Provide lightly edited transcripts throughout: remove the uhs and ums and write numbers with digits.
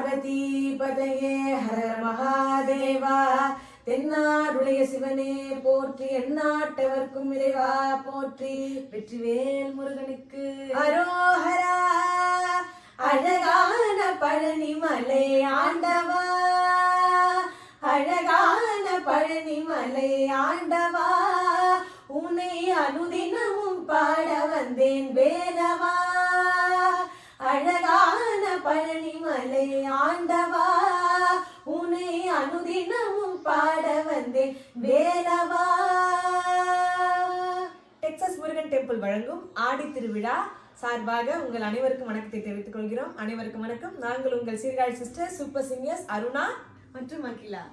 பார்வதி பதையே ஹர மகாதேவா. தென்னாடுடைய சிவனே போற்றி, எந்நாட்டவர்க்கும் இறைவா போற்றி. வெற்றிவேல் முருகனுக்கு அரோஹரா. அழகான பழனி மலை ஆண்டவா, அழகான பழனி மலை ஆண்டவா, உன்னை அனுதினமும் பாட வந்தேன் வேலவா. அழகான பழனி மலை ஆண்டவா, உன்னை அனுதினமும் பாட வந்தேன் வேலவா. டெக்சாஸ் முருகன் டெம்பிள் வழங்கும் ஆடி திருவிழா சார்பாக உங்கள் அனைவருக்கும் வணக்கத்தை தெரிவித்துக் கொள்கிறோம். அனைவருக்கும் வணக்கம். நாங்கள் உங்கள் Sirkazhi sister super singers Aruna மற்றும் அகிலா.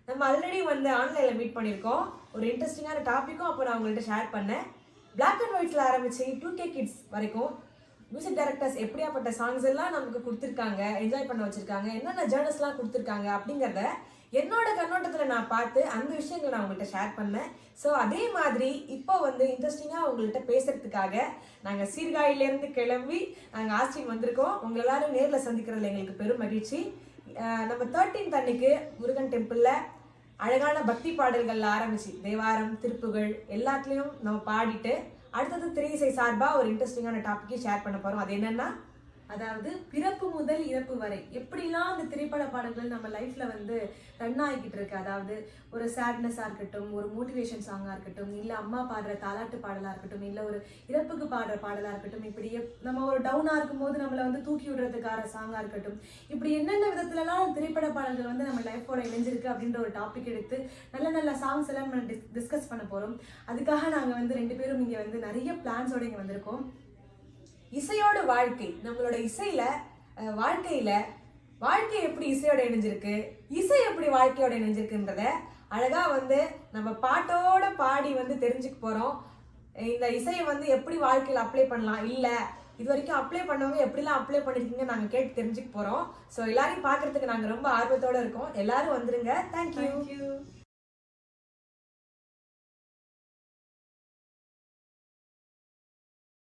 நம்ம ஆல்ரெடி வந்து ஆன்லைனில் மீட் பண்ணியிருக்கோம். ஒரு இன்ட்ரெஸ்டிங்கான டாப்பிக்கும் அப்போ நான் உங்கள்கிட்ட ஷேர் பண்ணேன். பிளாக் அண்ட் ஒயிட்ஸில் ஆரம்பிச்சு 2K கிட்ஸ் வரைக்கும் மியூசிக் டைரக்டர்ஸ் எப்படியாப்பட்ட சாங்ஸ் எல்லாம் நமக்கு கொடுத்துருக்காங்க, என்ஜாய் பண்ண வச்சுருக்காங்க, என்னென்ன ஜேர்னல்ஸ்லாம் கொடுத்துருக்காங்க அப்படிங்கிறத என்னோட கண்ணோட்டத்தில் நான் பார்த்து அந்த விஷயங்களை நான் உங்கள்கிட்ட ஷேர் பண்ணேன். ஸோ அதே மாதிரி இப்போ வந்து இன்ட்ரெஸ்டிங்காக உங்கள்கிட்ட பேசுகிறதுக்காக நாங்கள் சீர்காழியிலேருந்து கிளம்பி நாங்கள் ஆஸ்டின் வந்திருக்கோம். உங்கள் எல்லாரும் நேரில் சந்திக்கிறதுல எங்களுக்கு பெரும் மகிழ்ச்சி. நம்ம 13th அன்னைக்கு முருகன் டெம்பிளில் அழகான பக்தி பாடல்கள் ஆரம்பிச்சு தேவாரம் திருப்புகள் எல்லாத்துலேயும் நம்ம பாடிட்டு அடுத்தது திரையிசை சார்பாக ஒரு இன்ட்ரெஸ்டிங்கான டாப்பிக்கை ஷேர் பண்ண போகிறோம். அது என்னன்னா, அதாவது பிறப்பு முதல் இறப்பு வரை எப்படிலாம் அந்த திரைப்பட பாடல்கள் நம்ம லைஃப்ல வந்து ரன் ஆகிக்கிட்டு இருக்கு. அதாவது ஒரு சேட்னஸாக இருக்கட்டும், ஒரு மோட்டிவேஷன் சாங்காக இருக்கட்டும், இல்லை அம்மா பாடுற தாலாட்டு பாடலாக இருக்கட்டும், இல்லை ஒரு இறப்புக்கு பாடுற பாடலாக இருக்கட்டும், இப்படி நம்ம ஒரு டவுனாக இருக்கும்போது நம்மளை வந்து தூக்கி விடுறதுக்கான சாங்காக இருக்கட்டும், இப்படி என்னென்ன விதத்துலலாம் திரைப்பட பாடல்கள் வந்து நம்ம லைஃபோட இணைஞ்சிருக்கு அப்படின்ற ஒரு டாபிக் எடுத்து நல்ல நல்ல சாங்ஸ் எல்லாம் நம்ம டிஸ்கஸ் பண்ண போகிறோம். அதுக்காக நாங்கள் வந்து 2 பேரும் இங்கே வந்து நிறைய பிளான்ஸோடு இங்கே வந்திருக்கோம். இசையோட வாழ்க்கை, நம்மளோட இசையில வாழ்க்கை எப்படி இசையோட இணைஞ்சிருக்கு, இசை எப்படி வாழ்க்கையோட இணைஞ்சிருக்குன்றத அழகா வந்து நம்ம பாட்டோட பாடி வந்து தெரிஞ்சுக்க போறோம். இந்த இசையை வந்து எப்படி வாழ்க்கையில அப்ளை பண்ணலாம், இல்ல இது வரைக்கும் அப்ளை பண்ணவங்க எப்படிலாம் அப்ளை பண்ணிருக்கீங்க நாங்க கேட்டு தெரிஞ்சுக்க போறோம். ஸோ எல்லாரையும் பார்க்கறதுக்கு நாங்க ரொம்ப ஆர்வத்தோட இருக்கோம். எல்லாரும் வந்துருங்க. தேங்க்யூ.